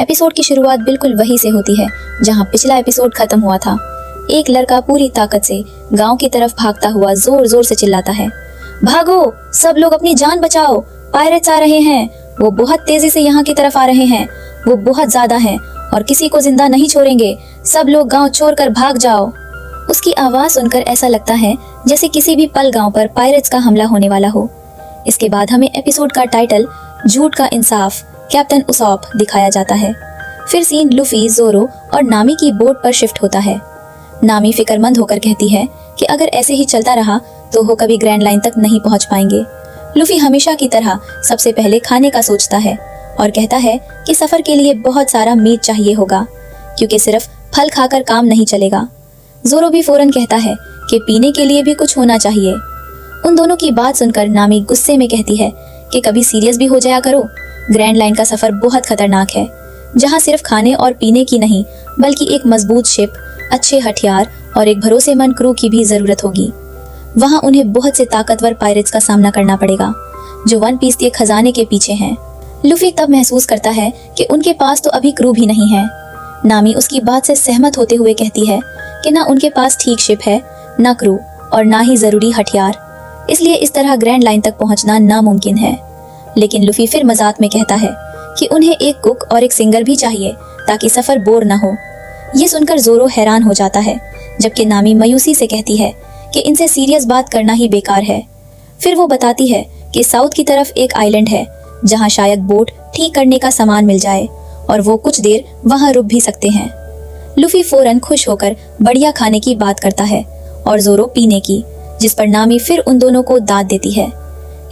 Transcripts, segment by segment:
Episode की शुरुआत बिल्कुल वही से होती है जहां पिछला एपिसोड खत्म हुआ था। एक लड़का पूरी ताकत से गांव की तरफ भागता हुआ जोर जोर से चिल्लाता है, भागो सब लोग, अपनी जान बचाओ, पायरेट्स आ रहे हैं। वो बहुत तेजी से यहाँ की तरफ आ रहे हैं, वो बहुत ज्यादा हैं और किसी को जिंदा नहीं छोड़ेंगे। सब लोग गांव छोड़कर भाग जाओ। उसकी आवाज सुनकर ऐसा लगता है जैसे किसी भी पल गांव पर पायरेट्स का हमला होने वाला हो। इसके बाद हमें एपिसोड का टाइटल झूठ का इंसाफ कैप्टन उसॉप दिखाया जाता है। फिर सीन लूफी, जोरो और नामी की बोट पर शिफ्ट होता है। नामी फिक्रमंद होकर कहती है कि अगर ऐसे ही चलता रहा तो वो कभी ग्रैंड लाइन तक नहीं पहुंच पाएंगे। लूफी हमेशा की तरह सबसे पहले खाने का सोचता है और कहता है कि सफर के लिए बहुत सारा मीट चाहिए होगा क्योंकि सिर्फ फल खाकर काम नहीं चलेगा। जोरो भी फौरन कहता है कि पीने के लिए भी कुछ होना चाहिए। उन दोनों की बात सुनकर नामी गुस्से में कहती है कि कभी सीरियस भी हो जाया करो। ग्रैंड लाइन का सफर बहुत खतरनाक है, जहां सिर्फ खाने और पीने की नहीं बल्कि एक मजबूत शिप, अच्छे हथियार और एक भरोसेमंद क्रू की भी जरूरत होगी। वहां उन्हें बहुत से ताकतवर पायरेट्स का सामना करना पड़ेगा जो वन पीस के खजाने के पीछे हैं। लूफी तब महसूस करता है कि उनके पास तो अभी क्रू भी नहीं है। नामी उसकी बात से सहमत होते हुए कहती है कि ना उनके पास ठीक शिप है, ना क्रू और ना ही जरूरी हथियार, इसलिए इस तरह ग्रैंड लाइन तक पहुंचना नामुमकिन है। लेकिन लूफी फिर मजाक में कहता है कि उन्हें एक कुक और एक सिंगर भी चाहिए ताकि सफर बोर ना हो। ये सुनकर जोरो हैरान हो जाता है, जबकि नामी मायूसी से कहती है कि इनसे सीरियस बात करना ही बेकार है। फिर वो बताती है कि साउथ की तरफ एक आइलैंड है जहां शायद बोट ठीक करने का सामान मिल जाए और वो कुछ देर वहां रुक भी सकते हैं। लूफी फौरन खुश होकर बढ़िया खाने की बात करता है और जोरो पीने की, जिस पर नामी फिर उन दोनों को दाद देती है।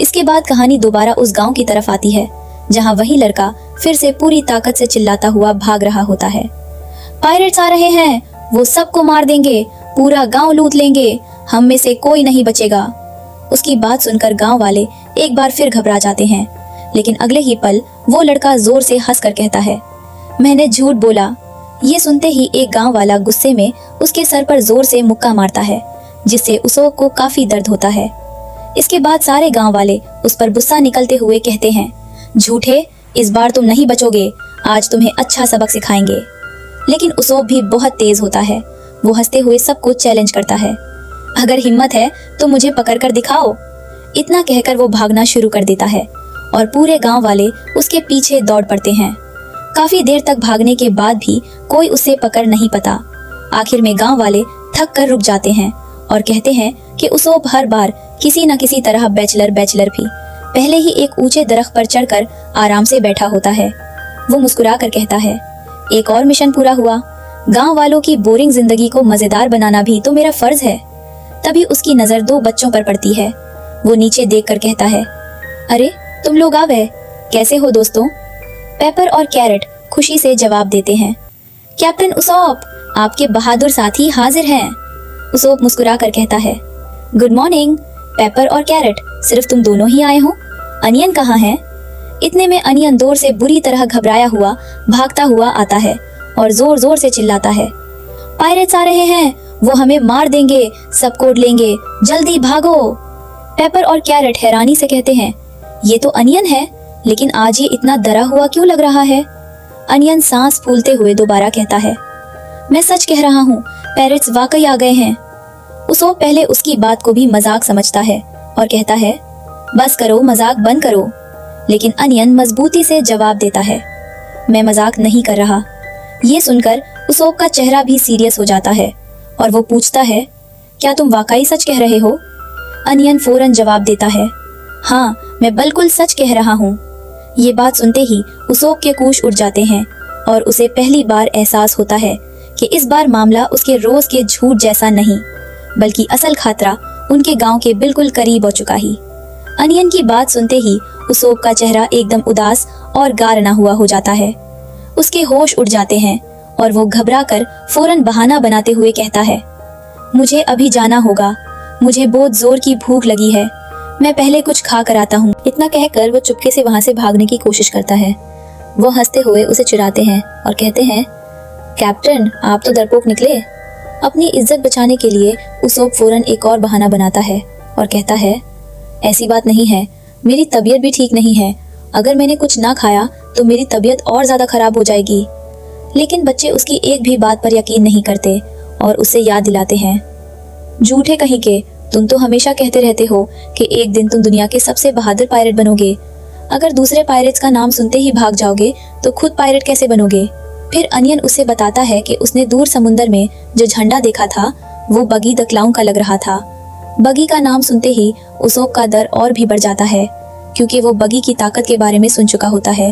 इसके बाद कहानी दोबारा उस गांव की तरफ आती है जहां वही लड़का फिर से पूरी ताकत से चिल्लाता हुआ भाग रहा होता है, पायरेट्स आ रहे हैं, वो सबको मार देंगे, पूरा गांव लूट लेंगे, हम में से कोई नहीं बचेगा। उसकी बात सुनकर गांव वाले एक बार फिर घबरा जाते हैं, लेकिन अगले ही पल वो लड़का जोर से हंसकर कहता है, मैंने झूठ बोला। ये सुनते ही एक गांव वाला गुस्से में उसके सर पर जोर से मुक्का मारता है, जिससे उसोक को काफी दर्द होता है। इसके बाद सारे गांव वाले उस पर गुस्सा निकलते हुए कहते हैं, झूठे, इस बार तुम नहीं बचोगे, आज तुम्हें अच्छा सबक सिखाएंगे। लेकिन उसोक भी बहुत तेज होता है। वो हंसते हुए सबको चैलेंज करता है, अगर हिम्मत है तो मुझे पकड़कर दिखाओ। इतना कहकर वो भागना शुरू कर देता है और पूरे गांव वाले उसके पीछे दौड़ पड़ते हैं। काफी देर तक भागने के बाद भी कोई उसे पकड़ नहीं पाता। आखिर में गांव वाले थक कर रुक जाते हैं और कहते हैं कि उसोप हर बार किसी न किसी तरह बैचलर भी पहले ही एक ऊंचे दरख्त पर चढ़कर आराम से बैठा होता है। वो मुस्कुरा कर कहता है, एक और मिशन पूरा हुआ। गांव वालों की बोरिंग जिंदगी को मजेदार बनाना भी तो मेरा फर्ज है। तभी उसकी नजर दो बच्चों पर पड़ती है। वो नीचे देखकर कहता है, अरे तुम लोग आ गए, कैसे हो दोस्तों? पेपर और कैरेट खुशी से जवाब देते हैं, कैप्टन उसॉप, आपके बहादुर साथी हाजिर हैं। उसॉप मुस्कुरा कर कहता है, गुड मॉर्निंग पेपर और कैरेट, सिर्फ तुम दोनों ही आए हो? अनियन कहाँ है? इतने में अनियन दूर से बुरी तरह घबराया हुआ भागता हुआ आता है और जोर जोर से चिल्लाता है, पायरेट्स आ रहे हैं, वो हमें मार देंगे, सब कोड लेंगे, जल्दी भागो। पेपर और कैरेट हैरानी से कहते हैं, ये तो अनियन है, लेकिन आज ये इतना डरा हुआ क्यों लग रहा है? अनियन सांस फूलते हुए दोबारा कहता है, मैं सच कह रहा हूँ, पैरेट्स वाकई आ गए हैं। उसो पहले उसकी बात को भी मजाक समझता है और कहता है, बस करो, मजाक बंद करो। लेकिन अनियन मजबूती से जवाब देता है, मैं मजाक नहीं कर रहा। ये सुनकर उसोप का चेहरा भी सीरियस हो जाता है और वो पूछता है, क्या तुम वाकई सच कह रहे हो? अनियन फौरन जवाब देता है, हाँ, मैं बिल्कुल सच कह रहा हूँ। ये बात सुनते ही उसोप के कूश उड़ जाते हैं और उसे पहली बार एहसास होता है कि इस बार मामला उसके रोज के झूठ जैसा नहीं, बल्कि असल खतरा उनके गांव के बिल्कुल करीब हो चुका ही। अनियन की बात सुनते ही उसोप का चेहरा एकदम उदास और गारना हुआ हो जाता है। उसके होश उड़ जाते हैं और वो घबरा कर फौरन बहाना बनाते हुए कहता है, मुझे अभी जाना होगा, मुझे बहुत जोर की भूख लगी है, मैं पहले कुछ खा कर आता हूँ। इतना कहकर वो चुपके से वहाँ से भागने की कोशिश करता है। वो हंसते हुए उसे चिढ़ाते हैं और कहते हैं, कैप्टन, आप तो डरपोक निकले। अपनी इज्जत बचाने के लिए उसोप फौरन एक और बहाना बनाता है और कहता है, ऐसी बात नहीं है, मेरी तबीयत भी ठीक नहीं है अगर मैंने कुछ ना खाया तो मेरी तबीयत और ज्यादा खराब हो जाएगी। लेकिन बच्चे उसकी एक भी बात पर यकीन नहीं करते और उसे याद दिलाते हैं, झूठे कहीं के, तुम तो हमेशा कहते रहते हो कि एक दिन तुम दुनिया के सबसे बहादुर पायरेट बनोगे। अगर दूसरे पायरेट्स का नाम सुनते ही भाग जाओगे तो खुद पायरेट कैसे बनोगे? फिर अनियन उसे बताता है कि उसने दूर समुंदर में जो झंडा देखा था वो बगी द क्लाउन का लग रहा था। बगी का नाम सुनते ही उसोप का डर और भी बढ़ जाता है, क्योंकि वो बगी की ताकत के बारे में सुन चुका होता है।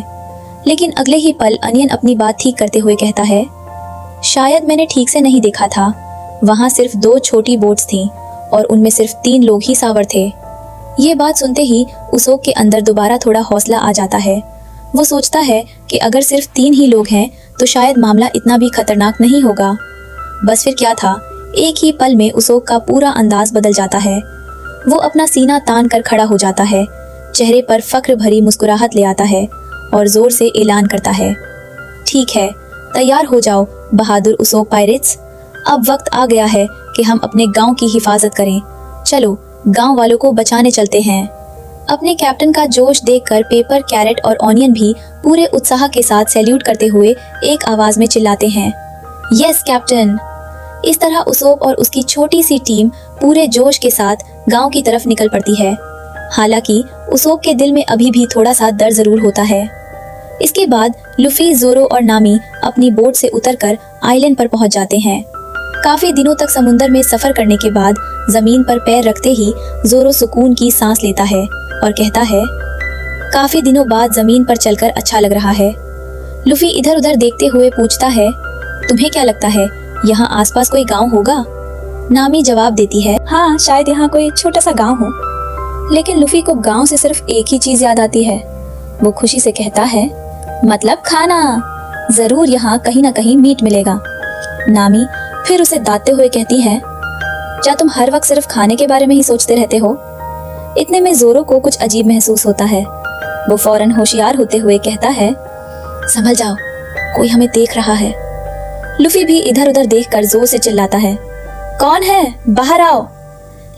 लेकिन अगले ही पल अनियन अपनी बात ठीक करते हुए कहता है, शायद मैंने ठीक से नहीं देखा था। वहां सिर्फ 2 छोटी बोट्स थीं और उनमें सिर्फ 3 लोग ही सावर थे। ये बात सुनते ही उसोप के अंदर दोबारा थोड़ा हौसला आ जाता है। वो सोचता है कि अगर सिर्फ 3 ही लोग हैं तो शायद मामला इतना भी खतरनाक नहीं होगा। बस फिर क्या था, एक ही पल में उसोप का पूरा अंदाज बदल जाता है। वो अपना सीना तान कर खड़ा हो जाता है, चेहरे पर फख्र भरी मुस्कुराहट ले आता है और जोर से ऐलान करता है, ठीक है, तैयार हो जाओ बहादुर उसोप पायरेट्स। अब वक्त आ गया है कि हम अपने गांव की हिफाजत करें। चलो गांव वालों को बचाने चलते हैं। अपने कैप्टन का जोश देखकर पेपर, कैरेट और ऑनियन भी पूरे उत्साह के साथ सैल्यूट करते हुए एक आवाज में चिल्लाते हैं, यस कैप्टन। इस तरह उसोप और उसकी छोटी सी टीम पूरे जोश के साथ गांव की तरफ निकल पड़ती है। हालांकि उसोप के दिल में अभी भी थोड़ा सा डर जरूर होता है। इसके बाद लुफी, जोरो और नामी अपनी बोट से उतरकर आइलैंड पर पहुंच जाते हैं। काफी दिनों तक समुद्र में सफर करने के बाद जमीन पर पैर रखते ही जोरो सुकून की सांस लेता है और कहता है, काफी दिनों बाद जमीन पर चलकर अच्छा लग रहा है। लुफी इधर उधर देखते हुए पूछता है, तुम्हें क्या लगता है यहाँ आसपास कोई गांव होगा? नामी जवाब देती है, हाँ शायद यहाँ कोई छोटा सा गांव हो। लेकिन लुफी को गांव से सिर्फ एक ही चीज याद आती है। वो खुशी से कहता है, मतलब खाना, जरूर यहाँ कहीं ना कहीं मीट मिलेगा। नामी फिर उसे दाते हुए कहती है, क्या तुम हर वक्त सिर्फ खाने के बारे में ही सोचते रहते हो? इतने में जोरो को कुछ अजीब महसूस होता है। वो फौरन होशियार होते हुए कहता है, संभल जाओ, कोई हमें देख रहा है। लुफी भी इधर उधर देखकर जोर से चिल्लाता है, कौन है, बाहर आओ।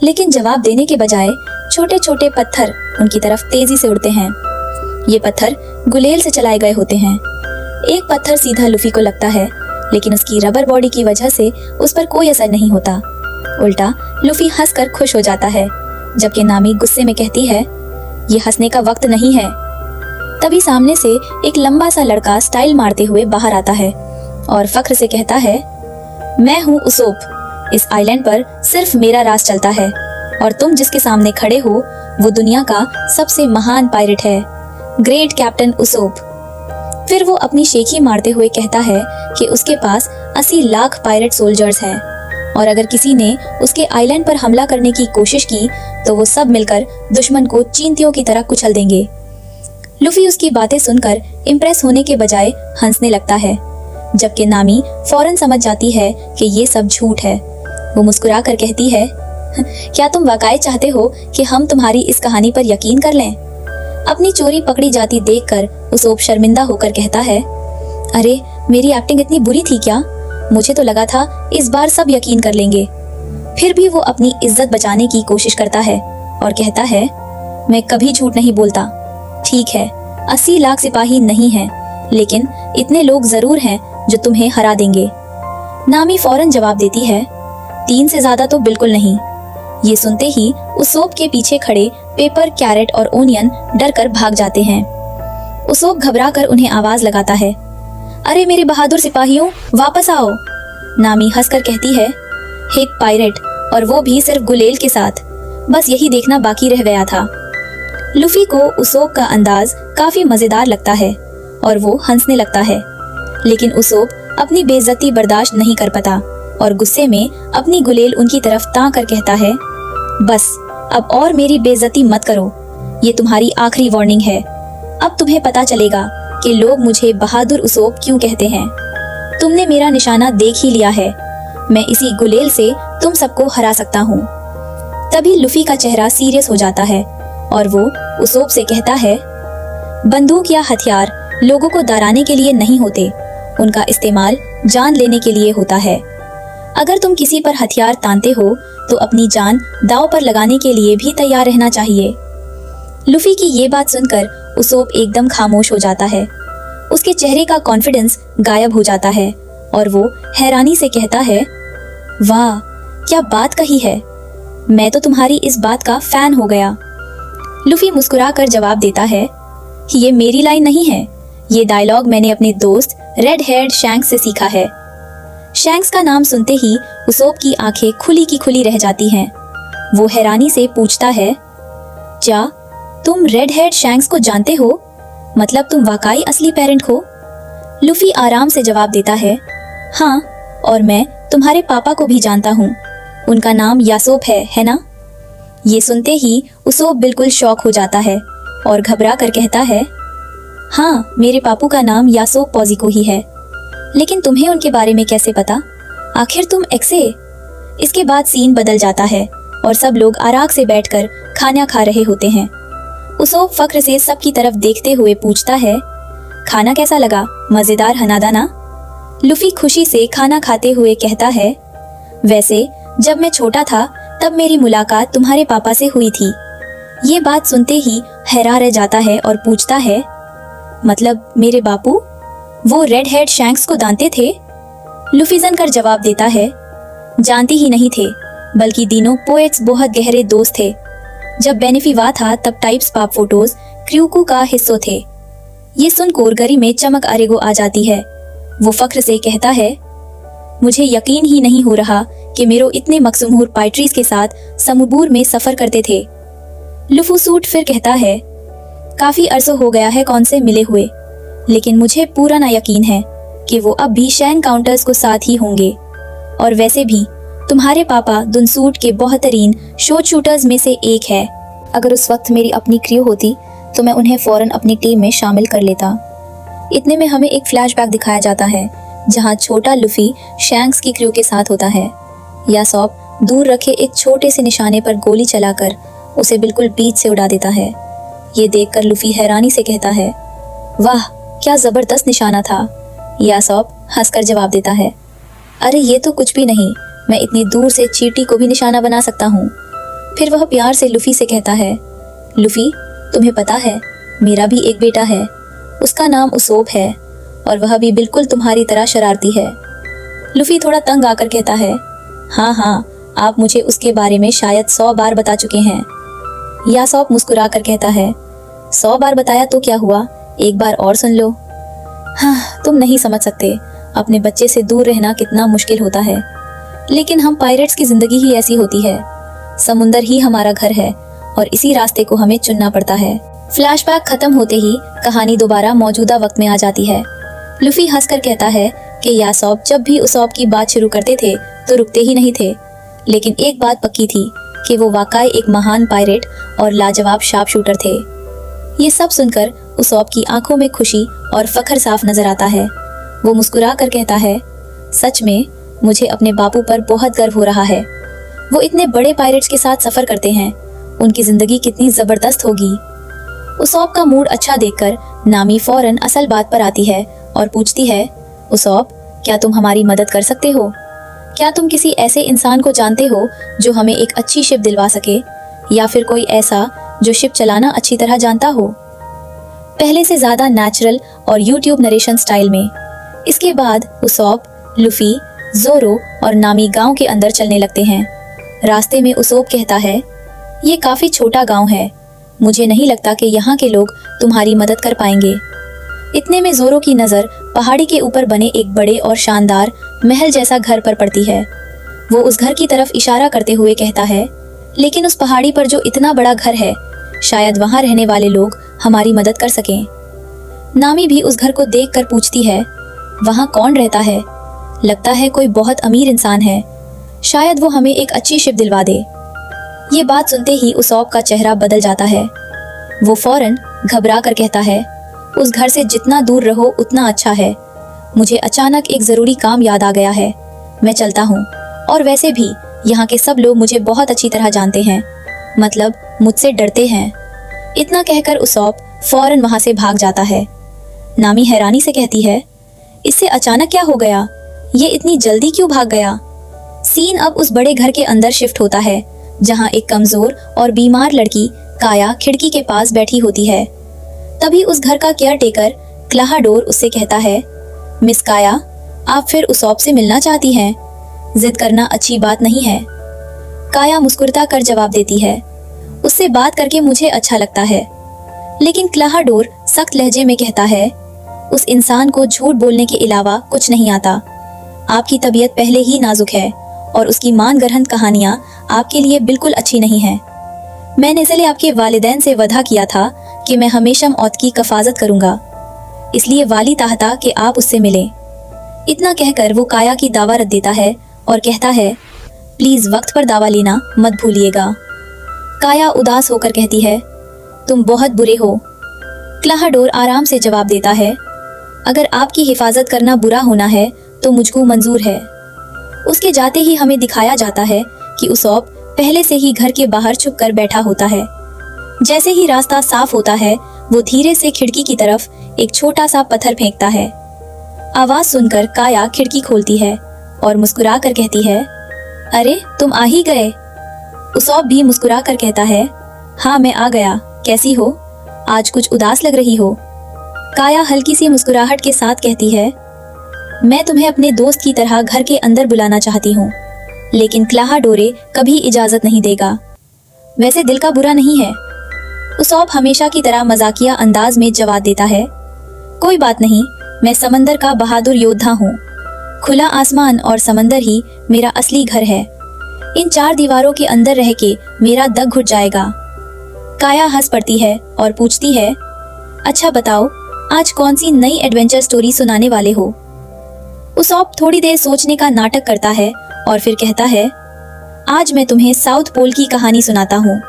लेकिन जवाब देने के बजाय छोटे छोटे पत्थर उनकी तरफ तेजी से उड़ते हैं। ये पत्थर गुलेल से चलाए गए होते हैं। एक पत्थर सीधा लुफी को लगता है, लेकिन उसकी रबर बॉडी की वजह से उस पर कोई असर नहीं होता। उल्टा लुफी हंसकर खुश हो जाता है, जबकि नामी गुस्से में कहती है, ये हंसने का वक्त नहीं है। तभी सामने से एक लंबा सा लड़का स्टाइल मारते हुए बाहर आता है और फख्र से कहता है, मैं हूँ उसोप। इस आइलैंड पर सिर्फ मेरा राज चलता है और तुम जिसके सामने खड़े हो वो दुनिया का सबसे महान पायरेट है, ग्रेट कैप्टन उसोप। फिर वो अपनी शेखी मारते हुए कहता है कि उसके पास 80 लाख पायरेट सोल्जर्स हैं और अगर किसी ने उसके आइलैंड पर हमला करने की कोशिश की तो वो सब मिलकर दुश्मन को चींटियों की तरह कुचल देंगे। लुफी उसकी बातें सुनकर इम्प्रेस होने के बजाय हंसने लगता है, जबकि नामी फौरन समझ जाती है कि ये सब झूठ है। वो मुस्कुरा कर कहती है, क्या तुम वाकई चाहते हो कि हम तुम्हारी इस कहानी पर यकीन कर लें? अपनी चोरी पकड़ी जाती देखकर उसोप शर्मिंदा होकर कहता है, अरे मेरी एक्टिंग इतनी बुरी थी क्या? मुझे तो लगा था इस बार सब यकीन कर लेंगे। फिर भी वो अपनी इज्जत बचाने की कोशिश करता है और कहता है, मैं कभी झूठ नहीं बोलता। ठीक है, 80 लाख सिपाही नहीं हैं, लेकिन इतने लोग जरूर हैं जो तुम्हें हरा देंगे। नामी फौरन जवाब देती है, 3 से ज्यादा तो बिल्कुल नहीं। ये सुनते ही उसोप के पीछे खड़े पेपर, कैरेट और ओनियन डर कर भाग जाते हैं। उसोप घबरा कर उन्हें आवाज लगाता है, अरे मेरे बहादुर सिपाहियों, वापस आओ। नामी हंसकर कहती है, एक पायरेट और वो भी सिर्फ गुलेल के साथ, बस यही देखना बाकी रह गया था। लुफी को उसोप का अंदाज काफी मजेदार लगता है और वो हंसने लगता है, लेकिन उसोप अपनी बेइज्जती बर्दाश्त नहीं कर पाता और गुस्से में अपनी गुलेल उनकी तरफ ताक कर कहता है, बस अब और मेरी बेइज्जती मत करो, ये तुम्हारी आखिरी वार्निंग है। अब तुम्हें पता चलेगा कि लोग मुझे बहादुर उसोप क्यों कहते हैं। तुमने मेरा निशाना देख ही लिया है, मैं इसी गुलेल से तुम सबको हरा सकता हूँ। तभी लुफी का चेहरा सीरियस हो जाता है और वो उसोप से कहता है, बंदूक या हथियार लोगों को डराने के लिए नहीं होते, उनका इस्तेमाल जान लेने के लिए होता है। अगर तुम किसी पर हथियार तानते हो तो अपनी जान दांव पर लगाने के लिए भी तैयार रहना चाहिए। लूफी की ये बात सुनकर उसोप एकदम खामोश हो जाता है। उसके चेहरे का कॉन्फिडेंस गायब हो जाता है और वो हैरानी से कहता है, वाह क्या बात कही है, मैं तो तुम्हारी इस बात का फैन हो गया। लूफी मुस्कुराकर जवाब देता है, ये मेरी लाइन नहीं है, ये डायलॉग मैंने अपने दोस्त रेड हेयर्ड शैंक्स से सीखा है। शैंक्स का नाम सुनते ही उसोप की आंखें खुली की खुली रह जाती हैं। वो हैरानी से पूछता है, क्या तुम रेड हेयर्ड शैंक्स को जानते हो? मतलब तुम वाकई असली पेरेंट हो? लूफी आराम से जवाब देता है, हाँ, और मैं तुम्हारे पापा को भी जानता हूँ, उनका नाम यासोप है ना? ये सुनते ही उसोप बिल्कुल शॉक हो जाता है और घबरा कर कहता है, हाँ, मेरे पापू का नाम यासोप पॉजिको ही है, लेकिन तुम्हें उनके बारे में कैसे पता? आखिर तुम एक्से? इसके बाद सीन बदल जाता है और सब लोग आराम से बैठकर खाना खा रहे होते हैं। उसोप फक्र से सबकी तरफ देखते हुए पूछता है, खाना कैसा लगा, मजेदार हनादा ना? लूफी खुशी से खाना खाते हुए कहता है, वैसे जब मैं छोटा था तब मेरी मुलाकात तुम्हारे पापा से हुई थी। ये बात सुनते ही हैरान रह जाता है और पूछता है, मतलब मेरे बापू वो रेड हेड शैंक्स को जानते थे? लूफी कर जवाब देता है, जानती ही नहीं थे, बल्कि तीनों पोएट्स बहुत गहरे दोस्त थे। जब बेनिफी वहाँ था तब टाइप्स पाप फोटोज क्रूकू का हिस्सा थे। ये सुन कोरगरी में चमक आरेगो आ जाती है। वो फख्र से कहता है, मुझे यकीन ही नहीं हो रहा कि मेरो इतने मकसूमूर पाइट्रीज के साथ समुबूर में सफर करते थे। लुफू सूट फिर कहता है, काफी अरसा हो गया है कौन से मिले हुए, लेकिन मुझे पूरा ना यकीन है कि वो अब भी शैन काउंटर्स को साथ ही होंगे। और वैसे भी तुम्हारे पापा दुनसूट के बेहतरीन शॉट शूटर्स में से एक है। अगर उस वक्त मेरी अपनी क्रू होती तो मैं उन्हें फौरन अपनी टीम में शामिल कर लेता। इतने में हमें एक फ्लैशबैक दिखाया जाता है जहां छोटा लुफी शैंक्स की क्रू के साथ होता है। यासोप दूर रखे एक छोटे से निशाने पर गोली चलाकर उसे बिल्कुल बीच से उड़ा देता है। ये देखकर लुफी हैरानी से कहता है, वाह क्या जबरदस्त निशाना था। यासोप हंसकर जवाब देता है, अरे ये तो कुछ भी नहीं, मैं इतनी दूर से चींटी को भी निशाना बना सकता हूँ। फिर वह प्यार से लुफी से कहता है, लुफी तुम्हें पता है मेरा भी एक बेटा है, उसका नाम उसोप है और वह भी बिल्कुल तुम्हारी तरह शरारती है। लुफी थोड़ा तंग आकर कहता है, हाँ, आप मुझे उसके बारे में शायद 100 बार बता चुके हैं। यासोप मुस्कुरा कर कहता है, 100 बार बताया तो क्या हुआ, एक बार और सुन लो। हाँ, तुम नहीं समझ सकते अपने बच्चे से दूर रहना कितना मुश्किल होता है, लेकिन हम पायरेट्स की जिंदगी ही ऐसी होती है। समुंदर ही हमारा घर है और इसी रास्ते को हमें चुनना पड़ता है। फ्लैशबैक खत्म होते ही कहानी दोबारा मौजूदा वक्त में आ जाती है। लुफी हंसकर कहता है कि यासोप जब भी उसोप की बात शुरू करते थे तो रुकते ही नहीं थे, लेकिन एक बात पक्की थी कि वो वाकई एक महान पायरेट और लाजवाब शार्प शूटर थे। ये सब सुनकर उसोप की आंखों में खुशी और फख्र साफ नजर आता है। वो मुस्कुरा कर कहता है, सच में मुझे अपने बापू पर बहुत गर्व हो रहा है। वो इतने बड़े पायरेट्स के साथ सफर करते हैं, उनकी जिंदगी कितनी जबरदस्त होगी। उसोप का मूड अच्छा देखकर नामी फौरन असल बात पर आती है और पूछती है, उसोप क्या तुम हमारी मदद कर सकते हो? क्या तुम किसी ऐसे इंसान को जानते हो जो हमें एक अच्छी शिप दिलवा सके, या फिर कोई ऐसा जो शिप चलाना अच्छी तरह जानता हो? पहले से ज्यादा नेचुरल और यूट्यूब नरेशन स्टाइल में। इसके बाद उसोप, लुफी, जोरो और नामी गांव के अंदर चलने लगते हैं। रास्ते में उसोप कहता है, ये काफी छोटा गांव है, मुझे नहीं लगता कि यहाँ के लोग तुम्हारी मदद कर पाएंगे। इतने में जोरो की नजर पहाड़ी के ऊपर बने एक बड़े और शानदार महल जैसा घर पर पड़ती है। वो उस घर की तरफ इशारा करते हुए कहता है, लेकिन उस पहाड़ी पर जो इतना बड़ा घर है, शायद वहाँ रहने वाले लोग हमारी मदद कर सकें। नामी भी उस घर को देखकर पूछती है, वहाँ कौन रहता है? लगता है कोई बहुत अमीर इंसान है, शायद वो हमें एक अच्छी शिप दिलवा दे। ये बात सुनते ही उसोप का चेहरा बदल जाता है। वो फौरन घबरा कर कहता है, उस घर से जितना दूर रहो उतना अच्छा है। मुझे अचानक एक जरूरी काम याद आ गया है, मैं चलता हूँ। और वैसे भी यहाँ के सब लोग मुझे बहुत अच्छी तरह जानते हैं, मतलब मुझसे डरते हैं। इतना कहकर उसोप फौरन वहाँ से भाग जाता है। नामी हैरानी से कहती है, इससे अचानक क्या हो गया, ये इतनी जल्दी क्यों भाग गया? सीन अब उस बड़े घर के अंदर शिफ्ट होता है जहाँ एक कमजोर और बीमार लड़की काया खिड़की के पास बैठी होती है। तभी उस घर का केयरटेकर क्लाहाडोर उससे कहता है, मिस काया, आप फिर उसौप से मिलना चाहती हैं? जिद करना अच्छी बात नहीं है। काया मुस्कुराता कर जवाब देती है, उससे बात करके मुझे अच्छा लगता है। लेकिन क्लाहाडोर सख्त लहजे में कहता है, उस इंसान को झूठ बोलने के अलावा कुछ नहीं आता। आपकी तबीयत पहले ही नाजुक है और उसकी मानगढ़ंत कहानियां आपके लिए बिल्कुल अच्छी नहीं है। मैंने इसलिए आपके वालिदैन से वादा किया था कि मैं हमेशा मौत की कफाजत करूंगा, इसलिए वाली चाहता कि आप उससे मिलें। इतना कहकर वो काया की दावा रद्द देता है और कहता है, प्लीज वक्त पर दावा लेना मत भूलिएगा। काया उदास होकर कहती है, तुम बहुत बुरे हो। क्लाहाडोर आराम से जवाब देता है, अगर आपकी हिफाजत करना बुरा होना है तो मुझको मंजूर है। उसके जाते ही हमें दिखाया जाता है कि उसौप पहले से ही घर के बाहर छुप कर बैठा होता है। जैसे ही रास्ता साफ होता है वो धीरे से खिड़की की तरफ एक छोटा सा पत्थर फेंकता है। आवाज सुनकर काया खिड़की खोलती है और मुस्कुरा कर कहती है, अरे तुम आ ही गए। उसौप भी मुस्कुरा कर कहता है, हाँ मैं आ गया, कैसी हो? आज कुछ उदास लग रही हो। काया हल्की सी मुस्कुराहट के साथ कहती है, मैं तुम्हें अपने दोस्त की तरह घर के अंदर बुलाना चाहती हूँ, लेकिन क्लाहाडोरे कभी इजाजत नहीं देगा। वैसे दिल का बुरा नहीं है। उसौप हमेशा की तरह मजाकिया अंदाज में जवाब देता है, कोई बात नहीं, मैं समंदर का बहादुर योद्धा हूँ। खुला आसमान और समंदर ही मेरा असली घर है। इन चार दीवारों के अंदर रह के मेरा दग घुट जाएगा। काया हंस पड़ती है और पूछती है, अच्छा बताओ, आज कौन सी नई एडवेंचर स्टोरी सुनाने वाले हो? उसौप थोड़ी देर सोचने का नाटक करता है और फिर कहता है, आज मैं तुम्हें साउथ पोल की कहानी सुनाता हूँ।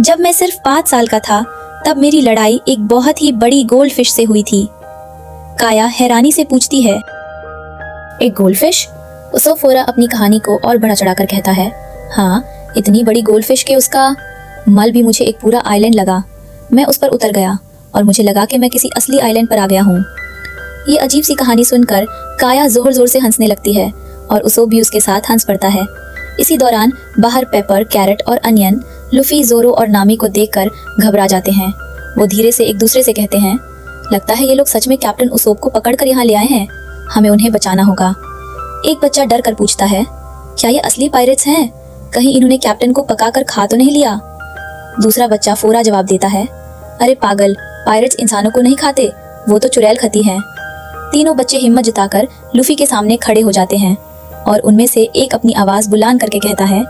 जब मैं सिर्फ 5 साल का था तब मेरी लड़ाई एक बहुत ही बड़ी गोल्ड फिश से हुई थी। काया हैरानी से पूछती है, एक गोल्ड फिश? उसौप फोरा अपनी कहानी को और बड़ा चढ़ाकर कहता है, हाँ, इतनी बड़ी गोल्ड फिश के उसका मल भी मुझे एक पूरा आइलैंड लगा। मैं उस पर उतर गया और मुझे लगा कि मैं किसी असली आइलैंड पर आ गया हूँ। ये अजीब सी कहानी सुनकर काया जोर जोर से हंसने लगती है और उसौप भी उसके साथ हंस पड़ता है। इसी दौरान बाहर पेपर, कैरेट और अनियन लुफी, जोरो और नामी को देखकर घबरा जाते हैं। वो धीरे से एक दूसरे से कहते हैं, लगता है ये लोग सच में कैप्टन उसौप को पकड़ कर यहाँ ले आए हैं। हमें उन्हें बचाना होगा। एक बच्चा डर कर पूछता है, क्या ये असली पायरेट्स हैं? कहीं इन्होंने कैप्टन को पका कर खा तो नहीं लिया? दूसरा बच्चा फोरा जवाब देता है, अरे पागल, पायरेट्स इंसानों को नहीं खाते, वो तो चुड़ैल खती हैं। तीनों बच्चे हिम्मत जुटाकर लुफी के सामने खड़े हो जाते हैं और उनमें से एक अपनी आवाज बुलंद करके कहता है,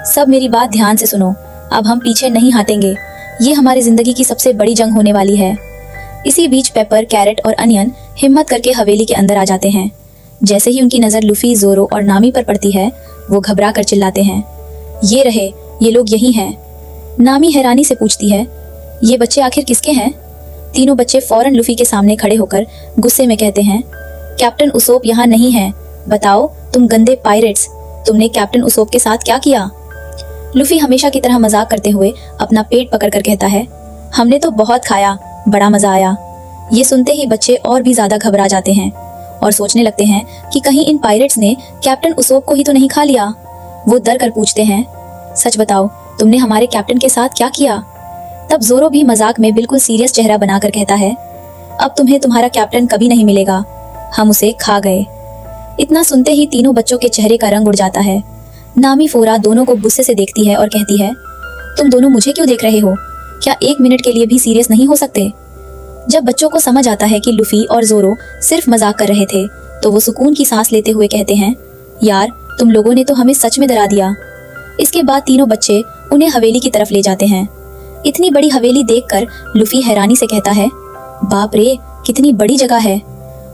सब मेरी बात ध्यान से सुनो, अब हम पीछे नहीं हटेंगे। ये हमारी जिंदगी की सबसे बड़ी जंग होने वाली है। इसी बीच पेपर, कैरेट और अनियन हिम्मत करके हवेली के अंदर आ जाते हैं। जैसे ही उनकी नजर लुफी, जोरो और नामी पर पड़ती है, वो घबरा कर चिल्लाते हैं, ये रहे, ये लोग यही हैं। नामी हैरानी से पूछती है, ये बच्चे आखिर किसके हैं? तीनों बच्चे फौरन लुफी के सामने खड़े होकर गुस्से में कहते हैं, कैप्टन उसौप यहाँ नहीं है। बताओ, तुम गंदे पायरेट्स, तुमने कैप्टन उसौप के साथ क्या किया? लुफी हमेशा की तरह मजाक करते हुए अपना पेट पकड़कर कहता है, हमने तो बहुत खाया, बड़ा मजा आया। ये सुनते ही बच्चे और भी ज्यादा घबरा जाते हैं और सोचने लगते हैं कि कहीं इन पायरेट्स ने कैप्टन उसौप को ही तो नहीं खा लिया। वो डर कर पूछते हैं, सच बताओ, तुमने हमारे कैप्टन के साथ क्या किया? तब जोरो भी मजाक में बिल्कुल सीरियस चेहरा बनाकर कहता है, अब तुम्हें तुम्हारा कैप्टन कभी नहीं मिलेगा, हम उसे खा गए। इतना सुनते ही तीनों बच्चों के चेहरे का रंग उड़ जाता है। नामी फोरा दोनों को गुस्से से देखती है और कहती है, तुम दोनों मुझे क्यों देख रहे हो? क्या 1 मिनट के लिए भी सीरियस नहीं हो सकते? जब बच्चों को समझ आता है कि लुफी और जोरो सिर्फ मजाक कर रहे थे, तो वो सुकून की सांस लेते हुए कहते हैं, यार, तुम लोगों ने तो हमें सच में डरा दिया। इसके बाद तीनों बच्चे उन्हें हवेली की तरफ ले जाते हैं। इतनी बड़ी हवेली देखकर लुफी हैरानी से कहता है, बाप रे, कितनी बड़ी जगह है।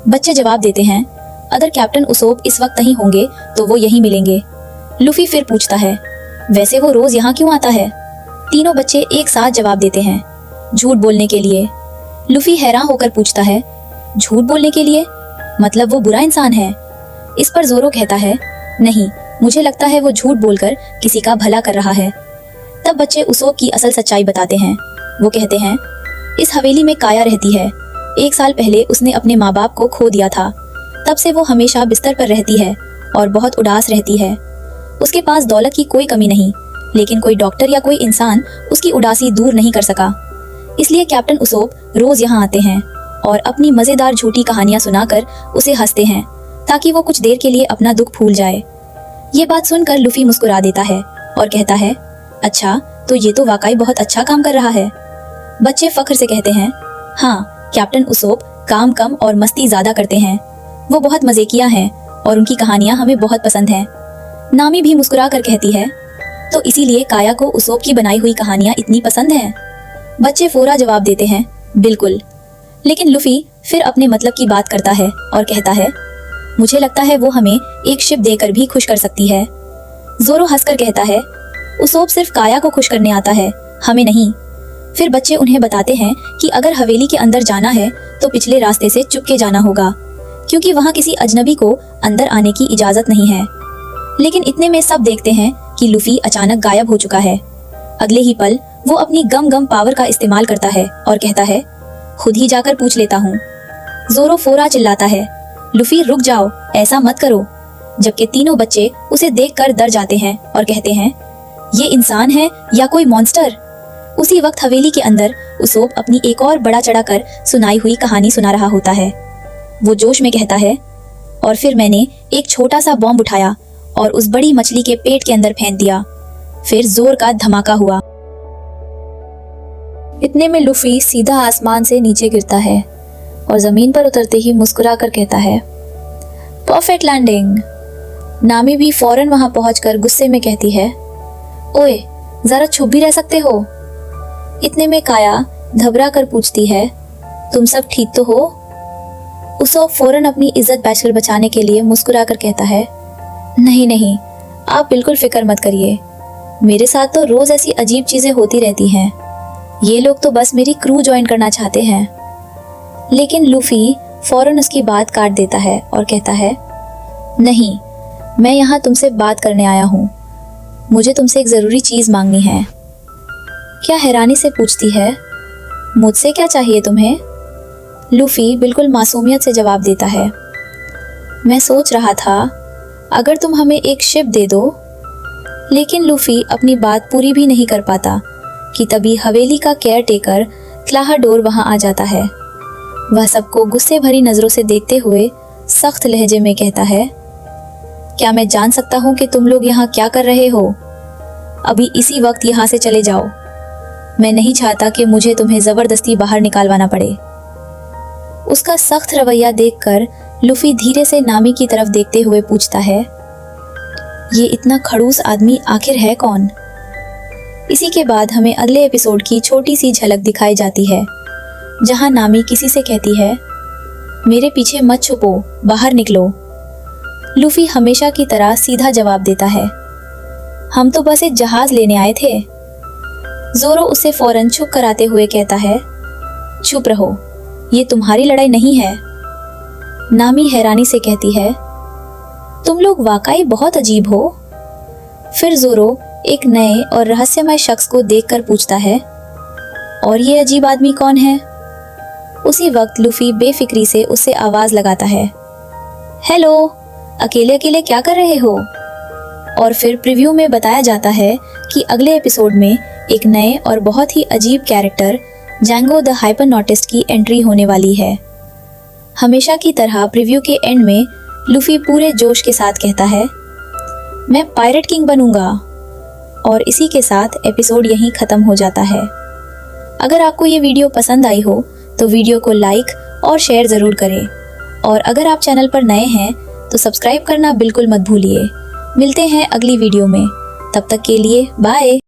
बच्चे जवाब देते हैं, अगर कैप्टन उसौप इस वक्त नहीं होंगे तो वो यहीं मिलेंगे। लुफी फिर पूछता है, वैसे वो रोज यहाँ क्यों आता है? तीनों बच्चे एक साथ जवाब देते हैं, झूठ बोलने के लिए। लुफी हैरान होकर पूछता है, झूठ बोलने के लिए? मतलब वो बुरा इंसान है? इस पर जोरो कहता है, नहीं, मुझे लगता है वो झूठ बोलकर किसी का भला कर रहा है। तब बच्चे उसौप की असल सच्चाई बताते हैं। वो कहते हैं, इस हवेली में काया रहती है। 1 साल पहले उसने अपने माँ बाप को खो दिया था। तब से वो हमेशा बिस्तर पर रहती है और बहुत उदास रहती है। उसके पास दौलत की कोई कमी नहीं, लेकिन कोई डॉक्टर या कोई इंसान उसकी उदासी दूर नहीं कर सका। इसलिए कैप्टन उसोप रोज यहाँ आते हैं और अपनी मजेदार झूठी कहानियां सुनाकर उसे हंसते हैं ताकि वो कुछ देर के लिए अपना दुख भूल जाए। ये बात सुनकर लूफी मुस्कुरा देता है और कहता है, अच्छा तो ये तो वाकई बहुत अच्छा काम कर रहा है। बच्चे फख्र से कहते हैं, हाँ कैप्टन उसोप काम कम और मस्ती ज्यादा करते हैं। वो बहुत मजेकिया हैं और उनकी कहानियां हमें बहुत पसंद हैं। नामी भी मुस्कुरा कर कहती है, तो इसीलिए काया को उसोप की बनाई हुई कहानियां इतनी पसंद हैं। बच्चे फोरा जवाब देते हैं, बिल्कुल। लेकिन लूफी फिर अपने मतलब की बात करता है और कहता है, मुझे लगता है वो हमें एक शिप देकर भी खुश कर सकती है। जोरो हंसकर कहता है, उसोप सिर्फ काया को खुश करने आता है, हमें नहीं। फिर बच्चे उन्हें बताते हैं कि अगर हवेली के अंदर जाना है तो पिछले रास्ते से चुपके जाना होगा, क्योंकि वहाँ किसी अजनबी को अंदर आने की इजाजत नहीं है। लेकिन इतने में सब देखते हैं कि लूफी अचानक गायब हो चुका है। अगले ही पल वो अपनी गम पावर का इस्तेमाल करता है और कहता है, खुद ही जाकर पूछ लेता हूँ। जोरो फोरा चिल्लाता है, लूफी रुक जाओ, ऐसा मत करो। जबकि तीनों बच्चे उसे देखकर डर जाते हैं और कहते हैं, ये इंसान है या कोई मॉन्स्टर। उसी वक्त हवेली के अंदर उसोप अपनी एक और बड़ा चढ़ाकर सुनाई हुई कहानी सुना रहा होता है। वो जोश में कहता है, और फिर मैंने एक छोटा सा बॉम्ब उठाया और उस बड़ी मछली के पेट के अंदर फेंक दिया। फिर जोर का धमाका हुआ। इतने में लूफी सीधा आसमान से नीचे गिरता है और जमीन पर उतरते ही मुस्कुरा कर कहता है, परफेक्ट लैंडिंग। नामी भी फौरन वहां पहुंचकर गुस्से में कहती है, ओए जरा चुप भी रह सकते हो। इतने में काया घबरा कर पूछती है, तुम सब ठीक तो हो? उसोप फौरन अपनी इज्जत बचकर बचाने के लिए मुस्कुरा कर कहता है, नहीं, आप बिल्कुल फिक्र मत करिए। मेरे साथ तो रोज ऐसी अजीब चीजें होती रहती हैं। ये लोग तो बस मेरी क्रू ज्वाइन करना चाहते हैं। लेकिन लूफी फौरन उसकी बात काट देता है और कहता है, नहीं, मैं यहाँ तुमसे बात करने आया हूँ। मुझे तुमसे एक जरूरी चीज मांगनी है। क्या हैरानी से पूछती है, मुझसे क्या चाहिए तुम्हें? लूफी बिल्कुल मासूमियत से जवाब देता है, मैं सोच रहा था अगर तुम हमें एक शिप दे दो। लेकिन लूफी अपनी बात पूरी भी नहीं कर पाता कि तभी हवेली का केयर टेकर क्लाहाडोर वहां आ जाता है। वह सबको गुस्से भरी नजरों से देखते हुए सख्त लहजे में कहता है, क्या मैं जान सकता हूँ कि तुम लोग यहाँ क्या कर रहे हो? अभी इसी वक्त यहाँ से चले जाओ। मैं नहीं चाहता कि मुझे तुम्हें जबरदस्ती बाहर निकालवाना पड़े। उसका सख्त रवैया देखकर लूफी धीरे से नामी की तरफ देखते हुए पूछता है, ये इतना खड़ूस आदमी आखिर है कौन? इसी के बाद हमें अगले एपिसोड की छोटी सी झलक दिखाई जाती है, जहां नामी किसी से कहती है, मेरे पीछे मत छुपो, बाहर निकलो। लूफी हमेशा की तरह सीधा जवाब देता है, हम तो बस एक जहाज लेने आए थे। जोरो उसे फौरन चुप कराते हुए कहता है, चुप रहो, ये तुम्हारी लड़ाई नहीं है। नामी हैरानी से कहती है, तुम लोग वाकई बहुत अजीब हो। फिर जोरो एक नए और रहस्यमय शख्स को देखकर पूछता है, और ये अजीब आदमी कौन है? उसी वक्त लूफी बेफिक्री से उससे आवाज लगाता है, हेलो, अकेले अकेले क्या कर रहे हो? और फिर प्रीव्यू में बताया जाता है कि अगले एपिसोड में एक नए और बहुत ही अजीब कैरेक्टर जैंगो द हाइपरनॉटिस्ट की एंट्री होने वाली है। हमेशा की तरह प्रीव्यू के एंड में लूफी पूरे जोश के साथ कहता है, मैं पायरेट किंग बनूंगा। और इसी के साथ एपिसोड यहीं खत्म हो जाता है। अगर आपको ये वीडियो पसंद आई हो तो वीडियो को लाइक और शेयर जरूर करें, और अगर आप चैनल पर नए हैं तो सब्सक्राइब करना बिल्कुल मत भूलिए। मिलते हैं अगली वीडियो में, तब तक के लिए बाय।